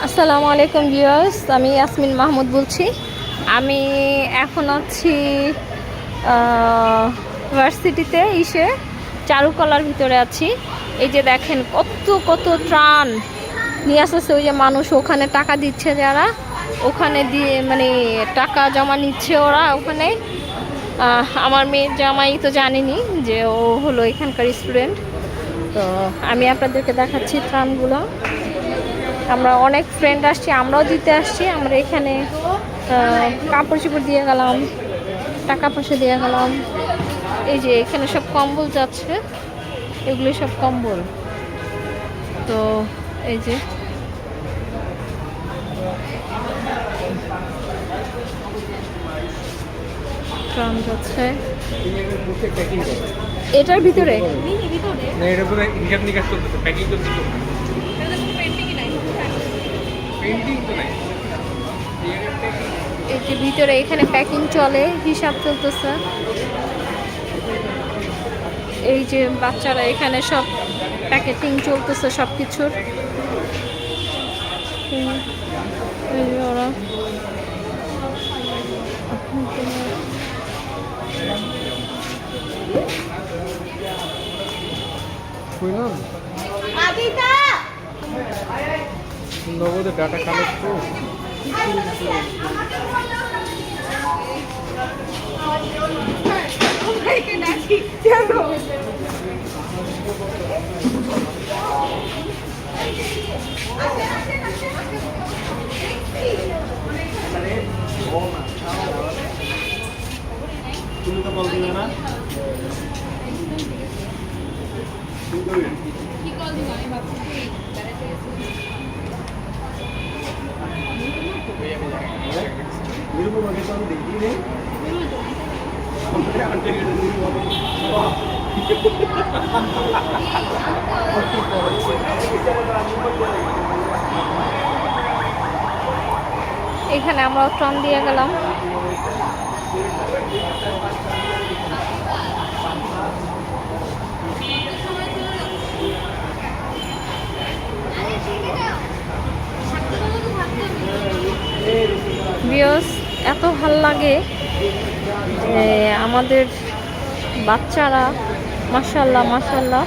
আসসালামু আলাইকুম ভিউয়ার্স, আমি ইয়াসমিন মাহমুদ বলছি। আমি এখন আছি ভার্সিটিতে চারুকলার ভিতরে আছি। এই যে দেখেন কত কত ত্রাণ নিয়ে আসছে। ওই যে মানুষ ওখানে টাকা দিচ্ছে, যারা ওখানে দিয়ে মানে টাকা জমা নিচ্ছে ওরা ওখানে। আমার মেয়ের জামাই তো জানেনি যে ও হলো এখানকার স্টুডেন্ট। তো আমি আপনাদেরকে দেখাচ্ছি ত্রাণগুলো। আমরা অনেক ফ্রেন্ড আসছি, আমরাও দিতে আসছি। আমরা এখানে কাপড় চোপড় দিয়ে গেলাম, টাকা পয়সা দিয়ে গেলাম। এই যে এখানে সব কম্বল যাচ্ছে, এগুলি সব কম্বল। তো এই যে ট্রাম যাচ্ছে এটার ভিতরে। এই যে ভিতরে এখানে প্যাকিং চলে, হিসাব চলতেছে। এই যে বাচ্চারা এখানে সব প্যাকেটিং চলতেছে সব কিছুর। ওরা নগদের ডাটা কালেক্ট করে তুমি তো বল দিবে না কি কল দিবা আমি ভাবছি এখানে আমরা ট্রাম দিয়ে গেলাম। ভিউয়ার্স, এত ভাল লাগে যে আমাদের বাচ্চারা মাশাআল্লাহ মাশাআল্লাহ।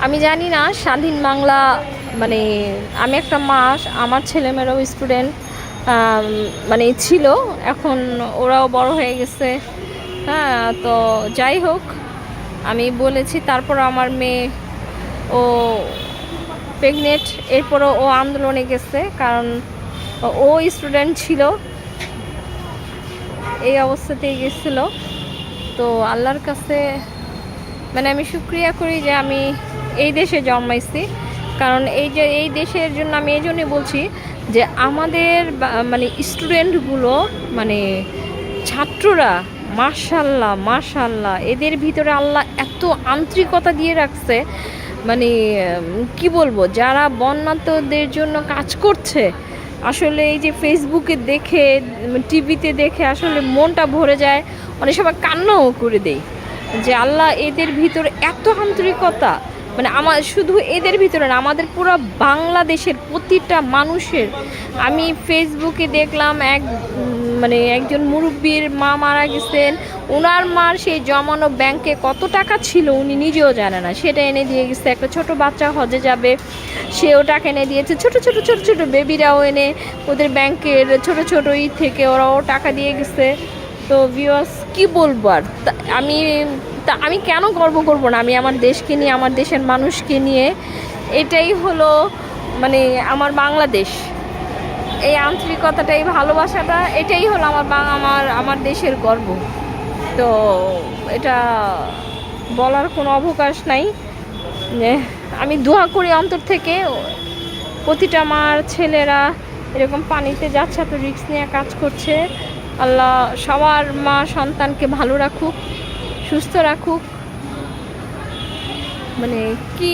আমি জানি না স্বাধীন বাংলা মানে আমি একটা মাস আমার ছেলেমেয়েরাও স্টুডেন্ট মানে ছিল, এখন ওরাও বড় হয়ে গেছে। হ্যাঁ, তো যাই হোক, আমি বলেছি তারপর আমার মেয়ে ও প্রেগনেন্ট, এরপরও ও আন্দোলনে গেছে, কারণ ও স্টুডেন্ট ছিল, এই অবস্থাতেই গেছিল। তো আল্লাহর কাছে মানে আমি শুকরিয়া করি যে আমি এই দেশে জন্মাইছি। কারণ এই দেশের জন্য আমি এই জন্যই বলছি যে আমাদের মানে স্টুডেন্টগুলো মানে ছাত্ররা মাশাআল্লাহ মাশাআল্লাহ, এদের ভিতরে আল্লাহ এত আন্তরিকতা দিয়ে রাখছে। মানে কি বলবো, যারা বন্যার্তদের জন্য কাজ করছে, আসলে এই যে ফেসবুকে দেখে টিভিতে দেখে আসলে মনটা ভরে যায়, অনেক সময় কান্নাও করে দেয় যে আল্লাহ এদের ভিতরে এত আন্তরিকতা। মানে আমার শুধু এদের ভিতরে না, আমাদের পুরো বাংলাদেশের প্রতিটা মানুষের। আমি ফেসবুকে দেখলাম মানে একজন মুরব্বীর মা মারা গেছেন, ওনার মার সেই জমানো ব্যাংকে কত টাকা ছিল উনি নিজেও জানে না, সেটা এনে দিয়ে গেছে। একটা ছোট বাচ্চা হজে যাবে, সেও টাকা এনে দিয়েছে। ছোট ছোট ছোট ছোট বেবিরাও এনে ওদের ব্যাংকের ছোট ছোট থেকে ওরাও টাকা দিয়ে গেছে। তো ভিউয়ার্স, কি বলবো আর, আমি কেন গর্ব করব না? আমি আমার দেশকে নিয়ে, আমার দেশের মানুষকে নিয়ে, এটাই হলো মানে আমার বাংলাদেশ। এই আন্তরিকতাটা, এই ভালোবাসাটা, এটাই হলো আমার দেশের গর্ব। তো এটা বলার কোনো অবকাশ নাই। আমি দোয়া করি অন্তর থেকে প্রতিটা মার ছেলেরা এরকম পানিতে যাচ্ছে, এত রিস্ক নিয়ে কাজ করছে। আল্লাহ সবার মা সন্তানকে ভালো রাখুক, সুস্থ রাখুক। মানে কি,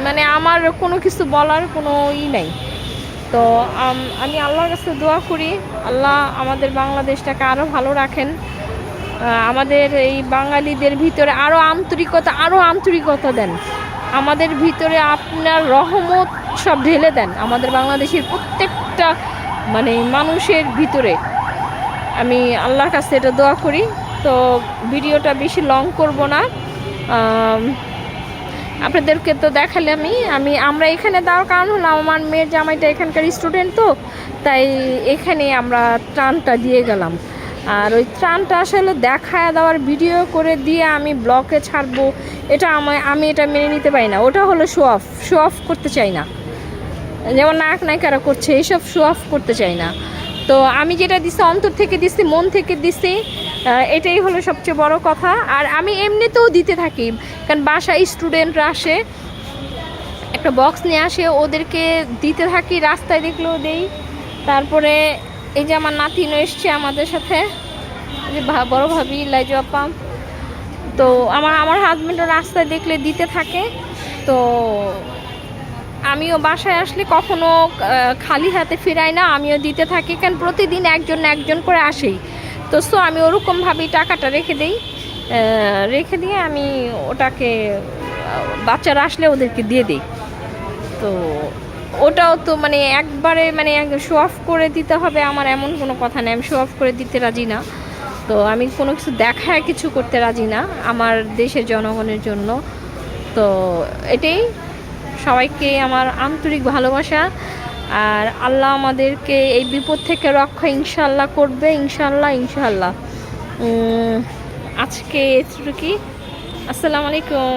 মানে আমার কোনো কিছু বলার কোনো নাই। তো আমি আল্লাহর কাছে দোয়া করি আল্লাহ আমাদের বাংলাদেশটাকে আরও ভালো রাখেন, আমাদের এই বাঙালিদের ভিতরে আরও আন্তরিকতা দেন, আমাদের ভিতরে আপনার রহমত সব ঢেলে দেন আমাদের বাংলাদেশের প্রত্যেকটা মানে মানুষের ভিতরে। আমি আল্লাহর কাছে এটা দোয়া করি। তো ভিডিওটা বেশি লং করব না, আপনাদেরকে তো দেখালে আমরা এখানে দেওয়ার কারণ হলো আমার মেয়ের জামাইটা এখানকার স্টুডেন্ট, তো তাই এখানে আমরা ত্রাণটা দিয়ে গেলাম। আর ওই ত্রাণটা আসলে দেখায় দেওয়ার ভিডিও করে দিয়ে আমি ব্লগে ছাড়বো, এটা আমি এটা মেনে নিতে পারি না। ওটা হলো শো অফ করতে চাই না, যেমন নায়ক নায়িকারা করছে, এইসব শো অফ করতে চাই না। তো আমি যেটা দিছি অন্তর থেকে দিছি, মন থেকে দিছি, এটাই হলো সবচেয়ে বড় কথা। আর আমি এমনিতেও দিতে থাকি, কারণ বাসায় স্টুডেন্টরা আসে, একটা বক্স নিয়ে আসে, ওদেরকে দিতে থাকি, রাস্তায় দেখলেও দেই। তারপরে এই যে আমার নাতিনও এসছে আমাদের সাথে, যে বড় ভাবি লাইজু আপা, তো আমার হাজব্যান্ডও রাস্তায় দেখলে দিতে থাকে। তো আমিও বাসায় আসলে কখনো খালি হাতে ফিরাই না, আমিও দিতে থাকি, কারণ প্রতিদিন একজন করে আসেই। তো আমি ওরকমভাবেই টাকাটা রেখে দিয়ে আমি ওটাকে বাচ্চারা আসলে ওদেরকে দিয়ে দিই। তো ওটাও তো মানে একবারে মানে শো অফ করে দিতে হবে আমার এমন কোনো কথা নেই, আমি শো অফ করে দিতে রাজি না। তো আমি কোনো কিছু দেখায় কিছু করতে রাজি না আমার দেশের জনগণের জন্য। তো এটাই, সবাইকে আমার আন্তরিক ভালোবাসা। আর আল্লাহ আমাদেরকে এই বিপদ থেকে রক্ষা ইনশাল্লাহ করবে, ইনশাল্লাহ। আজকে এতটুকুই। আসসালামু আলাইকুম।